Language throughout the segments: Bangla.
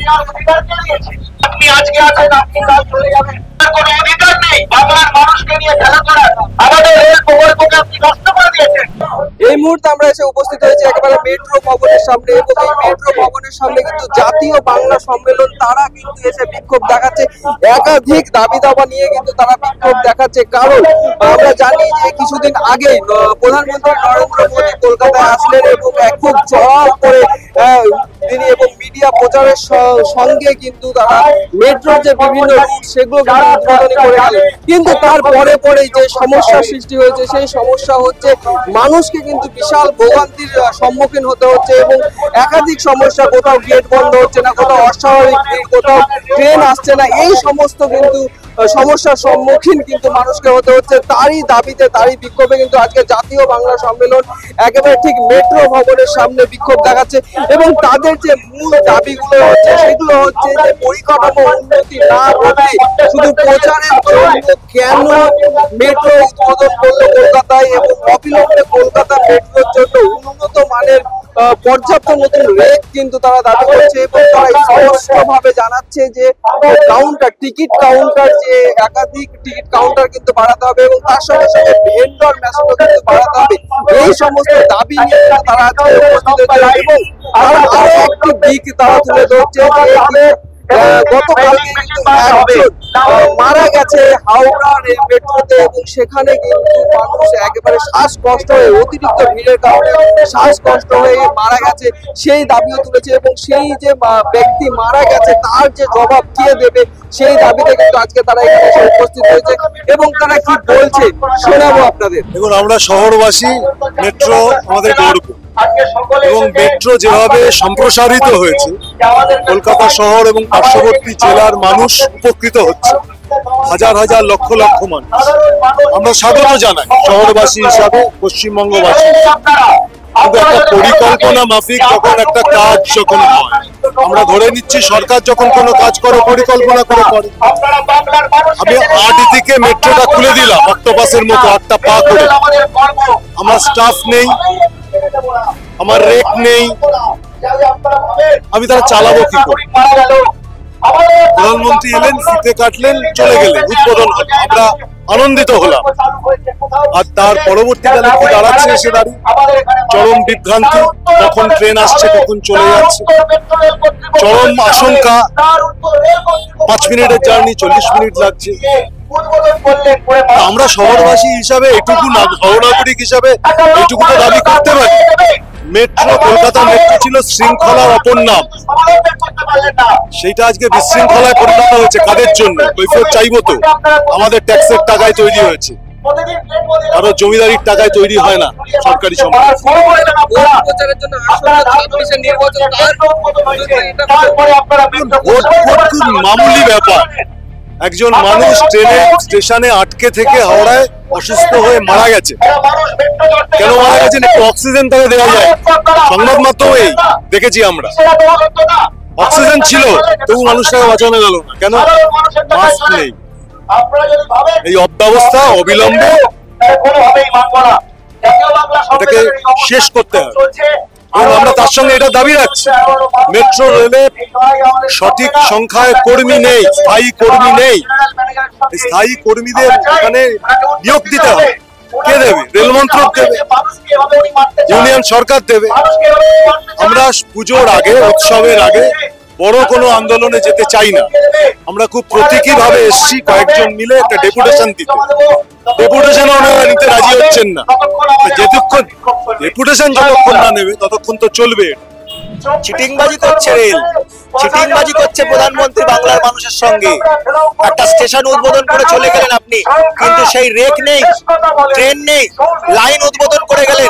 নেওয়ার অধিকার কে দিয়েছে? আপনি আজকে আছেন, আপনি কাল চলে যাবেন, কোনো অধিকার নেই বাংলার মানুষকে নিয়ে খেলা করার। আমাদের রেল প্রকল্পকে আপনি নষ্ট করে দিয়েছেন। এই মুহূর্তে আমরা এসে উপস্থিত হয়েছি একেবারে মেট্রো ভবনের সামনে, এবং এই মেট্রো ভবনের সামনে কিন্তু জাতীয় বাংলা সম্মেলন তারা কিন্তু এসে বিক্ষোভ দেখাচ্ছে। একাধিক দাবি দাবা নিয়ে কিন্তু তারা বিক্ষোভ দেখাচ্ছে, কারণ আমরা জানি যে কিছুদিন আগে প্রধানমন্ত্রী নরেন্দ্র মোদী কলকাতায় আসলেন এবং খুব চড়াও করে তিনি এবং মিডিয়া প্রচারের সঙ্গে কিন্তু তারা মেট্রোর যে বিভিন্ন রুট সেগুলো উদ্বোধন করে গেলেন। কিন্তু তারপরে পরেই যে সমস্যার সৃষ্টি হয়েছে, সেই সমস্যা হচ্ছে মানুষকে কিন্তু বিশাল ভোগান্তির সম্মুখীন হতে হচ্ছে এবং একাধিক সমস্যা, কোথাও গেট বন্ধ হচ্ছে না, কোথাও অস্বাভাবিক ভিড়, কোথাও ট্রেন আসছে না, এই সমস্ত কিন্তু সমস্যার সম্মুখীন কিন্তু মানুষকে হতে হচ্ছে। তারই দাবিতে, তারই বিক্ষোভে কিন্তু আজকে জাতীয় বাংলা সম্মেলন একেবারে ঠিক মেট্রো ভবনের সামনে বিক্ষোভ দেখাচ্ছে। এবং তাদের যে মূল দাবিগুলো হচ্ছে সেগুলো হচ্ছে যে পরিকাঠামো উন্নতি না ঘটে শুধু প্রচারের জন্য কেন মেট্রো উদ্বোধন করলো কলকাতায়, এবং অবিলম্বে কলকাতা মেট্রোর জন্য উন্নত মানের পর্যাপ্ত নতুন রেট কিন্তু তারা দাবি করছে। এবং তারা স্পষ্টভাবে জানাচ্ছে যে টিকিট কাউন্টার, যে একাধিক টিকিট কাউন্টার কিন্তু বাড়াতে হবে এবং তার সঙ্গে সঙ্গে ভেন্ডর মেশিনও কিন্তু বাড়াতে হবে। এই সমস্ত দাবি নিয়ে তারা আজকে উপস্থিত হয়েছে। এবং তারা আরো একটি দিক তারা তুলে ধরছে যে গতকালকে কিন্তু একজন মারা গেছে হাওড়া রেল মেট্রোতে, এবং সেখানে কিন্তু মানুষ একেবারে শ্বাসকষ্ট হয়ে, অতিরিক্ত ভিড়ের কারণে শ্বাসকষ্ট হয়ে মারা গেছে, সেই দাবিও তুলেছে। এবং সেই যে ব্যক্তি মারা গেছে তার যে জবাব কে দেবে সেই দাবিতে কিন্তু আজকে তারা এখানে এসে উপস্থিত হয়েছে। এবং তারা কি বলছে শোনাবো আপনাদের। দেখুন, আমরা শহরবাসী, মেট্রো আমাদের গর্ব, এবং মেট্রো যেভাবে সম্প্রসারিত হয়েছে কলকাতা শহর এবং পার্শ্ববর্তী জেলার মানুষ উপকৃত হচ্ছে, হাজার হাজার লক্ষ লক্ষ মানুষ। আমরা স্বাগত জানাই শহরবাসী হিসাবে, পশ্চিমবঙ্গবাসী। কিন্তু একটা পরিকল্পনা মাফিক যখন একটা কাজ যখন হয়, আমরা ধরে নিচ্ছি সরকার যখন কোনো কাজ করে পরিকল্পনা করে করে। আমি 8 দিকে মেট্রোটা খুলে দিলাম অক্টোপাসের মতো 8টা পা করে। আমার স্টাফ নেই, আমার রেক নেই, আমি তারা চালাবো কি করে? প্রধানমন্ত্রী এলেন, ফিতে কাটলেন, চলে গেলেন, উদ্বোধন হলো, আমরা আনন্দিত হলাম। আর তার পরবর্তীকালে কি দাঁড়াচ্ছে এসে দাঁড়িয়ে চরম বিভ্রান্তি, কখন ট্রেন আসছে, কখন চলে যাচ্ছে, চরম আশঙ্কা। 5 মিনিটের জার্নি 40 মিনিট লাগছে। আমরা শহরবাসী হিসাবে এটুকু, শহরনাগরিক হিসাবে এটুকু তো দাবি করতে পারি। মেট্রো, কলকাতা মেট্রো ছিল শৃঙ্খলার অপর নাম, সেইটা আজকে বিশৃঙ্খলায় পরিণত হয়েছে। কাদের জন্য? কৈফিয়ত চাইবো তো? আমাদের ট্যাক্সের টাকায় তৈরি হয়েছে, কারো জমিদারির টাকায় তৈরি হয় না সরকারি সম্পদ। খুব মামুলি ব্যাপার। একজন মানুষ ট্রেনে স্টেশনে আটকে থেকে হাওড়ায় অসুস্থ হয়ে মারা গেছে। কেন মারা গেছেন? একটু অক্সিজেন তাকে দেওয়া যায়। সংবাদ মাধ্যমেই দেখেছি আমরা, অক্সিজেন ছিল তবু মানুষটাকে বাঁচানো গেল না। কেন? মাস্ক নেই। এই অব্যবস্থা অবিলম্বে এটাকে শেষ করতে হবে। এবং আমরা তার সঙ্গে এটা দাবি রাখছি, মেট্রো রেলের সঠিক সংখ্যায় কর্মী নেই, স্থায়ী কর্মী নেই। স্থায়ী কর্মীদের এখানে নিয়োগ দিতে হবে। কে দেবে? রেল মন্ত্রক দেবে, ইউনিয়ন সরকার দেবে। আমরা পুজোর আগে, উৎসবের আগে বড় কোনো আন্দোলনে যেতে চাই না। আমরা খুব প্রতীকী ভাবে এসছি, কয়েকজন মিলে একটা ডেপুটেশন দিতে। ডেপুটেশন ওনারা নিতে রাজি হচ্ছেন না। যতক্ষণ ডেপুটেশন যতক্ষণ না নেবে ততক্ষণ তো চলবে। চিটিংবাজি করছে রেল, চিটিংবাজি করছে প্রধানমন্ত্রী বাংলার মানুষের সঙ্গে। একটা স্টেশন উদ্বোধন করে চলে গেলেন আপনি, কিন্তু সেই রেক নেই, ট্রেন নেই, লাইন উদ্বোধন করে গেলেন।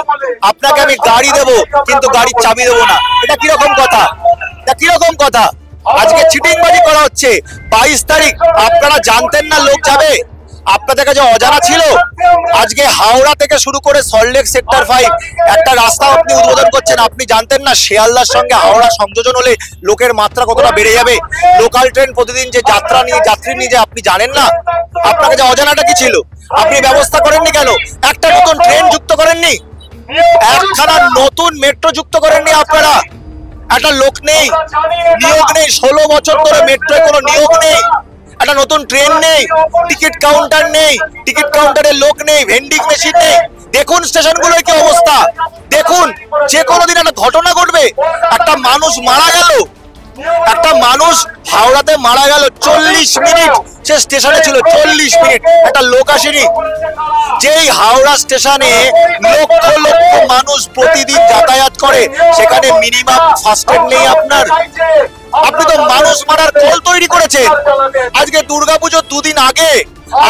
আপনাকে আমি গাড়ি দেবো কিন্তু গাড়ির চাবি দেবো না। এটা কিরকম কথা? এটা কিরকম কথা? আজকে চিটিংবাজি করা হচ্ছে। 22 তারিখ আপনারা জানতেন না লোক যাবে? আপনাদের কাছে অজানা ছিল? আজকে হাওড়া থেকে শুরু করে সল্টলেক সেক্টর 5 একটা রাস্তা আপনি উদ্বোধন করছেন। আপনি জানতেন না শিয়ালদার সঙ্গে হাওড়া সংযোজন হলে লোকের মাত্রা কতটা বেড়ে যাবে? লোকাল ট্রেন প্রতিদিন যে যাত্রী নিয়ে যে আপনি জানেন না? আপনার কাছে অজানাটা কি ছিল? আপনি ব্যবস্থা করেননি কেন? একটা নতুন ট্রেন যুক্ত করেননি, একখানা নতুন মেট্রো যুক্ত করেননি আপনারা। একটা লোক নেই, নিয়োগ নেই, 16 বছর ধরে মেট্রোয় কোনো নিয়োগ নেই, একটা নতুন ট্রেন নেই, টিকিট কাউন্টার নেই, টিকিট কাউন্টারে লোক নেই, ভেন্ডিং মেশিন নেই। দেখুন স্টেশনগুলোর কি অবস্থা, দেখুন যে কোনো দিন একটা ঘটনা ঘটবে, একটা মানুষ মারা গেল, একটা মানুষ হাওড়াতে মারা গেল, 40 মিনিট সে স্টেশনে ছিল, 40 মিনিট একটা লোক আসেনি। যেই হাওড়া স্টেশনে লক্ষ লক্ষ মানুষ প্রতিদিন যাতায়াত করে, সেখানে মিনিমাম ফার্স্ট এড নেই আপনার। আপনি তো মানুষ মারার কল তৈরি করেছেন। আজকে দুর্গাপুজোর দুদিন আগে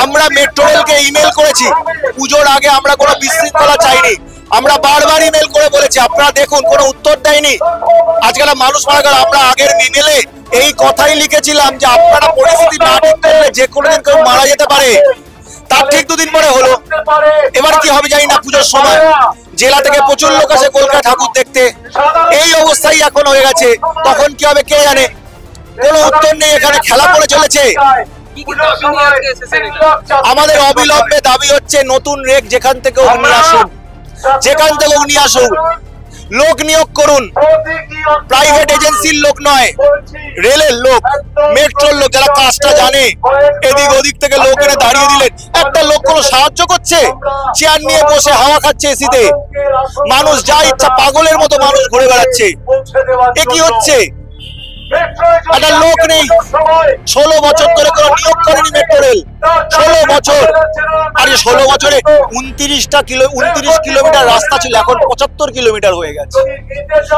আমরা মেট্রো রেলকে ইমেল করেছি, পুজোর আগে আমরা কোনো বিশৃঙ্খলা চাইনি, আমরা বারবার ইমেল করে বলেছি, আপনারা দেখুন কোনো উত্তর দেয়নি। আজকাল মানুষ মারা গেল, আমরা আগের ইমেলে এই কথাই লিখেছিলাম যে আপনারা পরিস্থিতি না ঠিক করলে যে কোনো দিন কেউ মারা যেতে পারে। তার ঠিক দুদিন পরে হলো। এবার কি হবে জানি না, পুজোর সময় জেলা থেকে প্রচুর লোক আসে কলকাতা ঠাকুর দেখতে, এই অবস্থাই এখন হয়ে গেছে। তখন কি হবে কে জানে, কোনো উত্তর নেই, এখানে খেলা করে চলেছে। আমাদের অবিলম্বে দাবি হচ্ছে নতুন রেক যেখান থেকে হোক নিয়ে আসুন, যেখান থেকে হোক নিয়ে আসুন, লোক নিয়োগ করুন, প্রাইভেট এজেন্সির লোক নয়, রেলের লোক, মেট্রোর লোক, যারা কাজটা জানে। এদিক ওদিক থেকে লোক এনে দাঁড়িয়ে দিলেন, একটা লোক কোনো সাহায্য করছে? চেয়ার নিয়ে বসে হাওয়া খাচ্ছে এসিতে, মানুষ যা ইচ্ছা পাগলের মতো মানুষ ঘুরে বেড়াচ্ছে। এ কি হচ্ছে? একটা লোক নেই, 16 বছর ধরে কোনো নিয়োগ করেনি মেট্রো রেল, 16 বছর। আর 16 বছরে 29 কিলোমিটার রাস্তা ছিল, এখন 75 কিলোমিটার হয়ে গেছে।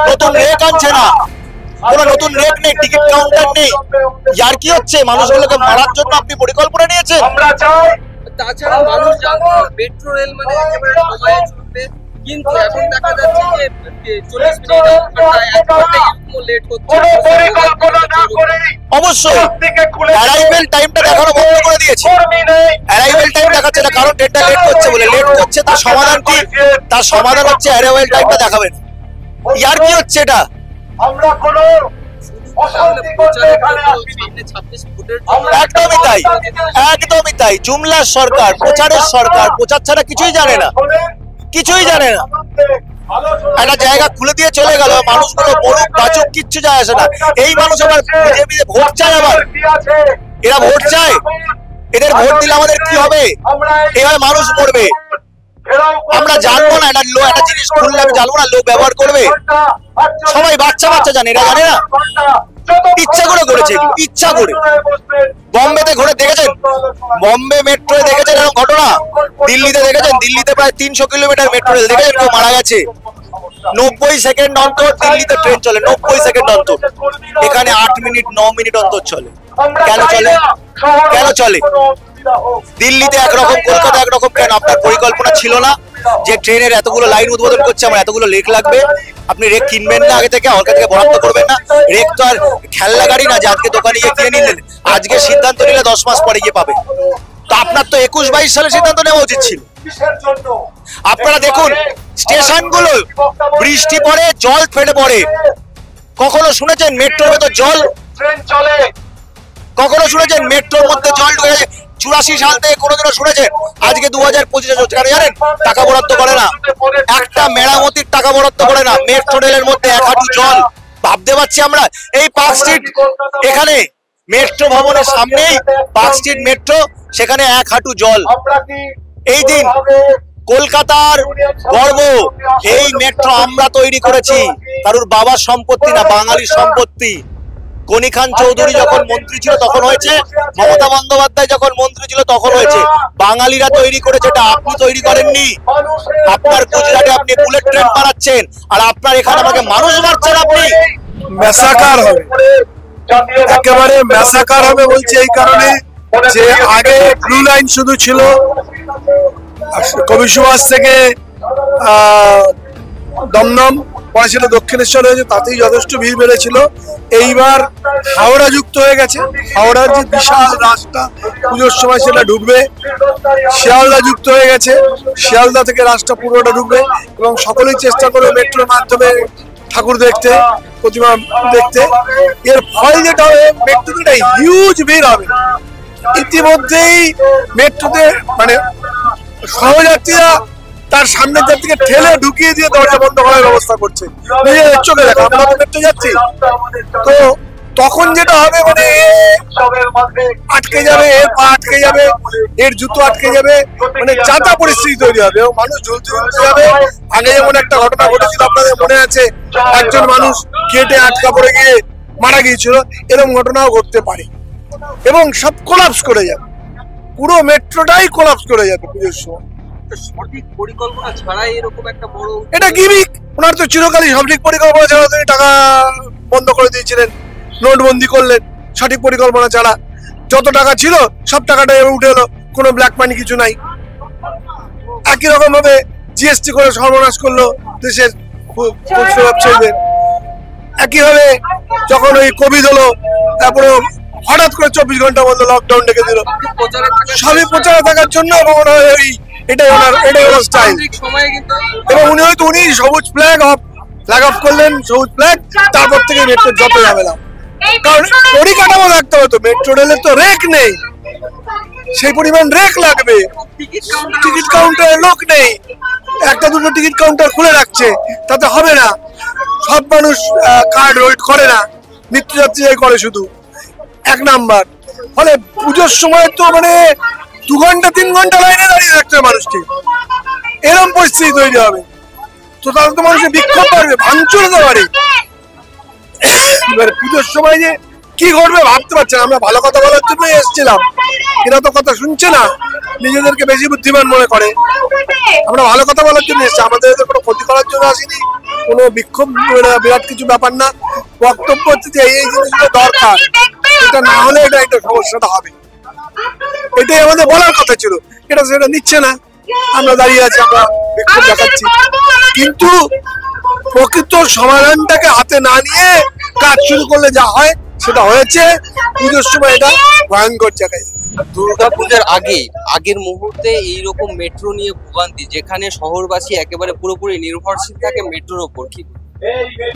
নতুন রেক আনছে না, কোনো নতুন রেক নেই, টিকিট কাউন্টার নেই। আর কি হচ্ছে? মানুষগুলোকে মারার জন্য আপনি পরিকল্পনা নিয়েছেন। তাছাড়া মানুষ জানতো মেট্রো রেল মানে একেবারে সময়ে চলবে, কিন্তু এখন দেখা যাচ্ছে যে 40 মিনিট লেট হচ্ছে। অবশ্যই অ্যারাইভেল টাইমটা দেখানো বন্ধ করে দিয়েছে, অ্যারাইভেল টাইম দেখাচ্ছে না, কারণ ট্রেনটা লেট করছে বলে। লেট করছে, তার সমাধান কি? তার সমাধান হচ্ছে অ্যারাইভেল টাইমটা দেখাবেন। ইয়ার কি হচ্ছে এটা? আমরা কোনো একদমই তাই, একদমই তাই। জুমলার সরকার, প্রচারের সরকার, প্রচার ছাড়া কিছুই জানে না, কিছুই জানে না। একটা জায়গা খুলে দিয়ে চলে গেল, মানুষগুলো বলুক বাঁচুক, কিচ্ছু যায় আসে না। এই মানুষ আবার বিজেপিতে ভোট চায়, আবার এরা ভোট চায়, এদের ভোট দিলে আমাদের কি হবে? এভাবে মানুষ মরবে। আমরা জানবো না, একটা জিনিস খুললে আমি জানবো না, লোক ব্যবহার করবে। সবাই বাচ্চা বাচ্চা জানে, এরা জানে না। ইচ্ছা করে করেছে, ইচ্ছা করে। বম্বেতে ঘুরে দেখেছেন, বম্বে মেট্রোয় দেখেছেন এরকম ঘটনা? দিল্লিতে দেখেছেন? দিল্লিতে প্রায় 300 কিলোমিটার মেট্রো রেল, দেখেছেন কেউ মারা গেছে? 90 সেকেন্ড অন্তর দিল্লিতে ট্রেন চলে, 90 সেকেন্ড অন্তর। এখানে 8 মিনিট 9 মিনিট অন্তর চলে। কেন চলে? কেন চলে? দিল্লিতে একরকম, কলকাতা একরকম। কেন? আপনার পরিকল্পনা ছিল না যে ট্রেনের এতগুলো লাইন উদ্বোধন করছে, আমার এতগুলো রেক লাগবে? আপনি রেক কিনবেন না আগে থেকে, আমার থেকে বরাদ্দ করবেন না? রেক তো আর খেলনা গাড়ি না যে আজকে দোকানে গিয়ে কিনে নিলেন, আজকে সিদ্ধান্ত নিলে 10 মাস পরে গিয়ে পাবে। তো আপনার তো 21-22 সালে সিদ্ধান্ত নেওয়া উচিত ছিল। আপনারা দেখুন স্টেশনগুলো, বৃষ্টি পড়ে জল ফেটে পড়ে। কখনো শুনেছেন মেট্রোর ভেতর জল? কখনো শুনেছেন মেট্রোর মধ্যে জল ঢুকে গেছে? 84 সাল থেকে কোনোদিনও শুনেছেন? আজকে 2025 চলছে, কেন জানেন? টাকা বরাদ্দ করে না, একটা মেরামতির টাকা বরাদ্দ করে না। মেট্রো রেলের মধ্যে 1 হাঁটু জল, ভাবতে পারছি আমরা। এই পার্ক স্ট্রিট, এখানে মেট্রো ভবনের সামনেই পার্ক স্ট্রিট মেট্রো, সেখানে 1 হাঁটু জল। এই দিন কলকাতার গর্ব, এই মেট্রো আমরা তৈরি করেছি, কারুর বাবার সম্পত্তি না, বাঙালির সম্পত্তি। গনি খান চৌধুরী যখন মন্ত্রী ছিল তখন হয়েছে, মমতা বন্দ্যোপাধ্যায় যখন মন্ত্রী ছিল তখন হয়েছে। বাঙালিরা তৈরি করেছে, এটা আপনি তৈরি করেননি। আপনার গুজরাটে আপনি বুলেট ট্রেন বানাচ্ছেন, আর আপনার এখানে আমাকে মানুষ মারছেন আপনি। ম্যাসাকার হবে, একেবারে ম্যাসাকার হবে বলছে এই কারণে যে আগে ব্লু লাইন শুধু ছিল, কবি সুভাষ থেকে দমদম, পরে ছিল দক্ষিণেশ্বর হয়েছে, তাতেই যথেষ্ট ভিড় বেড়েছিল। এইবার হাওড়া যুক্ত হয়ে গেছে, হাওড়ার যে বিশাল রাস্তা পুজোর সময় সেটা ঢুকবে। শিয়ালদা যুক্ত হয়ে গেছে, শিয়ালদা থেকে রাস্তা পুরোটা ঢুকবে, এবং সকলেই চেষ্টা করবে মেট্রোর মাধ্যমে ঠাকুর দেখতে, প্রতিমা দেখতে। এর ফল যেটা হবে, মেট্রোতে একটা হিউজ ভিড় হবে। ইতিমধ্যেই মেট্রোতে মানে সহযাত্রীরা তার সামনের দিক থেকে ঠেলে ঢুকিয়ে দিয়ে দরজা বন্ধ করার ব্যবস্থা করছে নিজেদের চোখে দেখা। আমরা তো মেট্রো যাচ্ছি, তো তখন যেটা হবে মানে আটকে যাবে, এর পা আটকে যাবে, এর জুতো আটকে যাবে, মানে যাতা পরিস্থিতি তৈরি হবে এবং মানুষ ঝুলতে ঝুলতে যাবে। আগে যেমন একটা ঘটনা ঘটেছিল আপনাদের মনে আছে, একজন মানুষ গেটে আটকা পড়ে গিয়ে মারা গিয়েছিল, এরকম ঘটনাও ঘটতে পারে এবং সব কোলাপস করে যাবে, পুরো মেট্রোটাই কোলাপস করে যাবে পুজোর সময়। সঠিক পরিকল্পনা ছাড়াই এরকম একটা বড়, এটা গিমিক। ওনার তো চিরকালই সঠিক পরিকল্পনা ছাড়া তিনি টাকা বন্ধ করে দিয়েছিলেন, নোটবন্দি করলেন সঠিক পরিকল্পনা ছাড়া। যত টাকা ছিল সব টাকাটা এবার উঠে এলো, কোনো ব্ল্যাক মানি কিছু নাই। একই রকম ভাবে জিএসটি করে সর্বনাশ করলো দেশের খুচরো ব্যবসায়ীদের। একইভাবে যখন ওই কোভিড হলো, তারপরে হঠাৎ করে 24 ঘন্টা বন্ধ, লকডাউন ডেকে দিল, সবই প্রচারে থাকার জন্য। এবং এটাই ওনার স্টাইল। এবং উনি সবুজ ফ্ল্যাগ অফ করলেন, সবুজ ফ্ল্যাগ, তারপর থেকে মেট্রোর যত ঝামেলা। কারণ পরিকাঠামো থাকতে হবে তো, মেট্রো রেলের তো রেক নেই, সেই পরিমাণ রেক লাগবে। টিকিট কাউন্টারে লোক নেই, একটা দুটো টিকিট কাউন্টার খুলে রাখছে, তাতে হবে না। সব মানুষ কার্ড হোল্ড করে না, নিত্যযাত্রীরাই করে শুধু, এক নাম্বার। ফলে পুজোর সময় তো মানে 2 ঘন্টা 3 ঘন্টা লাইনে দাঁড়িয়ে থাকতে হবে মানুষকে, এরকম পরিস্থিতি তৈরি হবে। তো তাহলে তো মানুষের বিক্ষোভ পারবে, ভাঙচুর হতে পারে। এবার পুজোর সময় যে কি ঘটবে ভাবতে পারছে না। আমরা ভালো কথা বলার জন্যই এসেছিলাম, এরা তো কথা শুনছে না, নিজেদেরকে বেশি বুদ্ধিমান মনে করে। আমরা ভালো কথা বলার জন্য এসেছি, আমাদের কোনো ক্ষতি করার জন্য আসিনি, কোনো বিক্ষোভ বিরাট কিছু ব্যাপার না। বক্তব্য হচ্ছে যে এই জিনিসগুলো দরকার, এটা না হলে এটা সমস্যাটা হবে, এটাই আমাদের বলার কথা ছিল। এটা সেটা নিচ্ছে না, আমরা দাঁড়িয়ে আছি, আমরা বিক্ষোভ দেখাচ্ছি, কিন্তু প্রকৃত সমাধানটাকে হাতে না নিয়ে কাজ শুরু করলে যা হয় সেটা হয়েছে। পুজোর সময় এটা ভয়ঙ্কর জায়গায়। দুর্গাপূজার আগের মুহূর্তে এইরকম মেট্রো নিয়ে ভোগান্তি, যেখানে শহরবাসী একেবারে পুরোপুরি নির্ভরশীল থাকে মেট্রোর ওপর, কি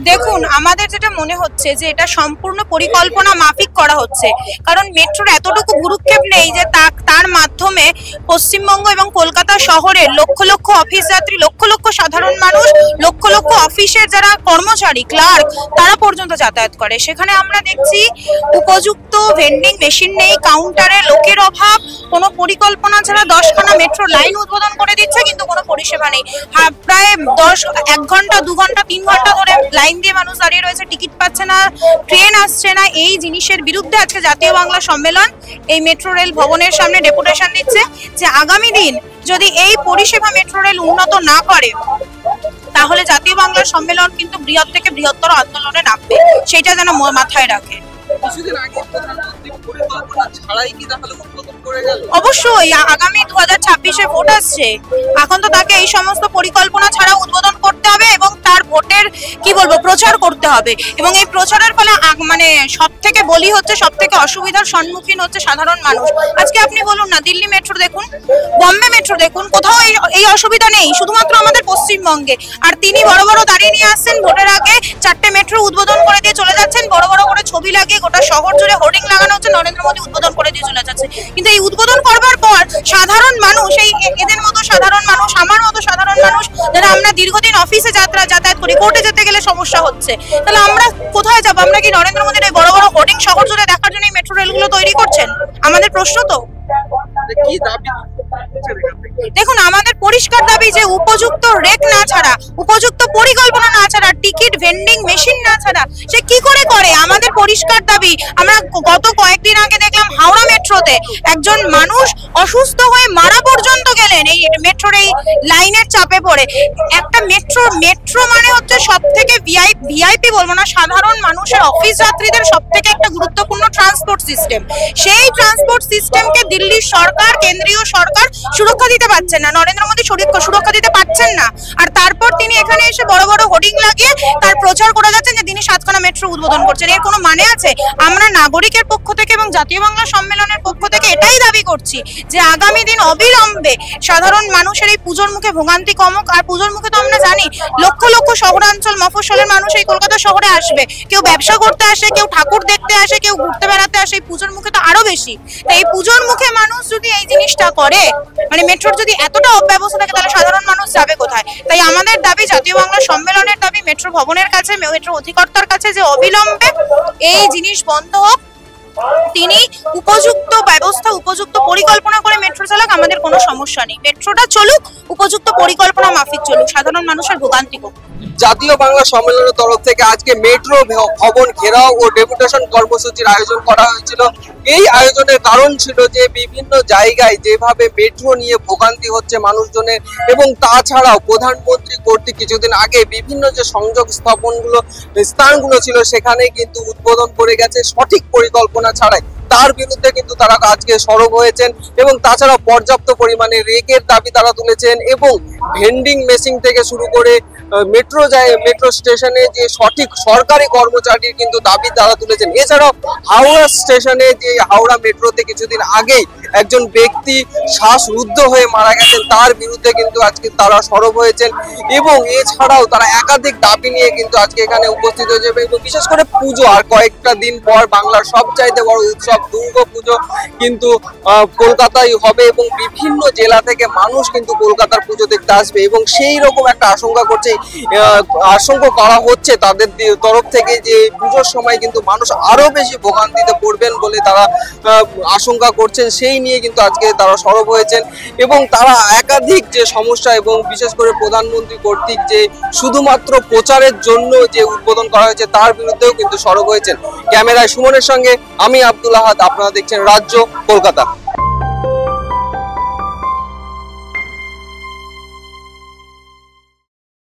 দেখুন, আমাদের যেটা মনে হচ্ছে যে এটা সম্পূর্ণ পরিকল্পনা মাফিক করা হচ্ছে। কারণ মেট্রোর এতটুকু ভূরুক্ষেপ নেই যে তার মাধ্যমে পশ্চিমবঙ্গ এবং কলকাতা শহরের লক্ষ লক্ষ অফিস যাত্রী, লক্ষ লক্ষ সাধারণ মানুষ, লক্ষ লক্ষ অফিসের যারা কর্মচারী, ক্লার্ক, তারা পর্যন্ত যাতায়াত করে। সেখানে আমরা দেখছি উপযুক্ত ভেন্ডিং মেশিন নেই, কাউন্টারে লোকের অভাব, কোনো পরিকল্পনা ছাড়া 10খানা মেট্রো লাইন উদ্বোধন করে দিচ্ছে, কিন্তু কোনো পরিষেবা নেই। প্রায় 1 ঘন্টা 2 ঘন্টা 3 ঘন্টা ধরে লাইন দিয়ে মানুষ দাঁড়িয়ে রয়েছে, টিকিট পাচ্ছে না, ট্রেন আসছে না। এই জিনিসের বিরুদ্ধে আজকে জাতীয় বাংলা সম্মেলন এই মেট্রো রেল ভবনের সামনে ডেপুটেশন দিচ্ছে যে আগামী দিন যদি এই পরিষেবা মেট্রো রেল উন্নত না করে, তাহলে জাতীয় বাংলা সম্মেলন কিন্তু বৃহৎ থেকে বৃহত্তর আন্দোলনে নামবে, সেটা যেন মাথায় রাখে। কিছুদিন আগে প্রধানমন্ত্রী পরিকল্পনা ছাড়াই কি তাহলে উদ্বোধন করে গেল? অবশ্যই, আগামী 2026-এ ভোট আসছে, এখন তো তাকে এই সমস্ত পরিকল্পনা ছাড়া উদ্বোধন করতে হবে এবং তার ভোটের কি বলবো প্রচার করতে হবে। এবং এই প্রচারের ফলে মানে সব থেকে বলি হচ্ছে, সব থেকে অসুবিধার সম্মুখীন হচ্ছে সাধারণ মানুষ। আজকে আপনি বলুন না, দিল্লি মেট্রো দেখুন, বম্বে মেট্রো দেখুন, কোথাও এই অসুবিধা নেই, শুধুমাত্র আমাদের পশ্চিমবঙ্গে। আর তিনি বড় বড় দাঁড়িয়ে নিয়ে আসছেন, ভোটের আগে 4টে মেট্রো উদ্বোধন করে দিয়ে চলে যাচ্ছেন, বড় বড় করে ছবি লাগিয়ে গোটা শহর জুড়ে হোর্ডিং লাগানো হচ্ছে, নরেন্দ্র মোদী উদ্বোধন করে দিয়ে চলে যাচ্ছে। কিন্তু এই উদ্বোধন করবার পর সাধারণ মানুষ, এদের মতো সাধারণ মানুষ, আমার মতো সাধারণ মানুষ, যারা আমরা দীর্ঘদিন অফিসে যাতায়াত করি, কোর্টে যেতে গেলে সমস্যা হচ্ছে, তাহলে আমরা কোথায় যাবো? আমরা কি নরেন্দ্র মোদীর এই বড় বড় হোর্ডিং শহর জুড়ে দেখার জন্য এই মেট্রো রেলগুলো তৈরি করছেন? আমাদের প্রশ্ন তো। কি দাবি? দেখুন, আমাদের পরিষ্কার দাবি যে উপযুক্ত রেক না ছাড়া, উপযুক্ত পরিকল্পনা না ছাড়া, টিকিট ভেন্ডিং মেশিন না ছাড়া সে কি করে করে? আমাদের পরিষ্কার দাবি। আমরা গত কয়েকদিন আগে দেখলাম হাওড়া মেট্রোতে একজন মানুষ অসুস্থ হয়ে মারা পর্যন্ত গেলেন এই মেট্রোর এই লাইনের চাপে পড়ে। একটা মেট্রো মানে হচ্ছে সব থেকে ভিআইপি বলবো না, সাধারণ মানুষের, অফিস যাত্রীদের সব থেকে একটা গুরুত্বপূর্ণ ট্রান্সপোর্ট সিস্টেম। সেই ট্রান্সপোর্ট সিস্টেমকে দিল্লির সরকার, কেন্দ্রীয় সরকার সুরক্ষা দিতে পারছেন না, নরেন্দ্র মোদী সুরক্ষা দিতে পারছেন না। আর তারপর তিনি এখানে এসে বড় বড় হোর্ডিং লাগিয়ে তার প্রচার করে যাচ্ছেন যে তিনি 7খানা মেট্রো উদ্বোধন করছেন। এর কোনো মানে আছে? আমরা নাগরিকের পক্ষ থেকে এবং জাতীয় বাংলা সম্মেলনের পক্ষ থেকে এটাই দাবি করছি যে আগামী দিন অবিলম্বে সাধারণ মানুষের এই পুজোর মুখে ভোগান্তি কমুক। আর পুজোর মুখে তো আমরা জানি লক্ষ লক্ষ শহরাঞ্চল, মফস্বলের মানুষ এই কলকাতা শহরে আসবে, কেউ ব্যবসা করতে আসে, কেউ ঠাকুর দেখতে আসে, কেউ ঘুরতে বেড়াতে আসে। এই পুজোর মুখে তো আরো বেশি। তাই এই পুজোর মুখে মানুষ যদি এই জিনিসটা করে, মানে মেট্রোর যদি এতটা অব্যবস্থা থাকে তাহলে সাধারণ মানুষ যাবে কোথায়? তাই আমাদের দাবি, জাতীয় বাংলা সম্মেলনের দাবি, মেট্রো ভবনের কাছে, মেট্রো অধিকর্তার কাছে যে অবিলম্বে এই জিনিস বন্ধ হোক। তিনি উপযুক্ত ব্যবস্থা, উপযুক্ত পরিকল্পনা করে মেট্রো চালাক, আমাদের কোনো সমস্যা নেই। মেট্রোটা চলুক, উপযুক্ত পরিকল্পনা মাফিক চলুক, সাধারণ মানুষের ভোগান্তি হোক। জাতীয় বাংলা সম্মেলনের তরফ থেকে আজকে মেট্রো ভবন ঘেরাও ও ডেপুটেশন কর্মসূচির আয়োজন করা হয়েছিল। এই আয়োজনের কারণ ছিল যে বিভিন্ন জায়গায় যেভাবে মেট্রো নিয়ে ভোগান্তি হচ্ছে মানুষজনের, এবং তাছাড়াও প্রধানমন্ত্রী কর্তৃক কিছুদিন আগে বিভিন্ন যে সংযোগ স্থানগুলো ছিল সেখানে কিন্তু উদ্বোধন করে গেছে সঠিক পরিকল্পনা ছাড়াই। তার বিরুদ্ধে কিন্তু তারা আজকে সরব হয়েছেন, এবং তাছাড়া পর্যাপ্ত পরিমাণে রেকের দাবি তারা তুলেছেন, এবং ভেন্ডিং মেশিন থেকে শুরু করে মেট্রো স্টেশনে যে সঠিক সরকারি কর্মচারীর কিন্তু দাবি তারা তুলেছেন। এছাড়াও হাওড়া স্টেশনে যে হাওড়া মেট্রোতে কিছুদিন আগেই একজন ব্যক্তি শ্বাসরুদ্ধ হয়ে মারা গেছেন, তার বিরুদ্ধে কিন্তু আজকে তারা সরব হয়েছেন, এবং এছাড়াও তারা একাধিক দাবি নিয়ে কিন্তু আজকে এখানে উপস্থিত হয়ে যাবে। এবং বিশেষ করে পুজো আর কয়েকটা দিন পর বাংলার সবচাইতে বড় উৎসব দুর্গা পুজো কিন্তু কলকাতায় হবে, এবং বিভিন্ন জেলা থেকে মানুষ কিন্তু কলকাতার পুজো দেখতে আসবে, এবং সেই রকম একটা আশঙ্কা করা হচ্ছে তাদের তরফ থেকে যে পুজোর সময় কিন্তু মানুষ আরো বেশি ভোগান্তিতে পড়বেন বলে তারা আশঙ্কা করছেন। সেই নিয়ে কিন্তু আজকে তারা সরব হয়েছেন, এবং তারা একাধিক যে সমস্যা, এবং বিশেষ করে প্রধানমন্ত্রী কর্তৃক যে শুধুমাত্র প্রচারের জন্য যে উদ্বোধন করা হয়েছে তার বিরুদ্ধেও কিন্তু সরব হয়েছেন। ক্যামেরায় সুমনের সঙ্গে আমি আব্দুল আহাদ, আপনারা দেখছেন রাজ্য, কলকাতা।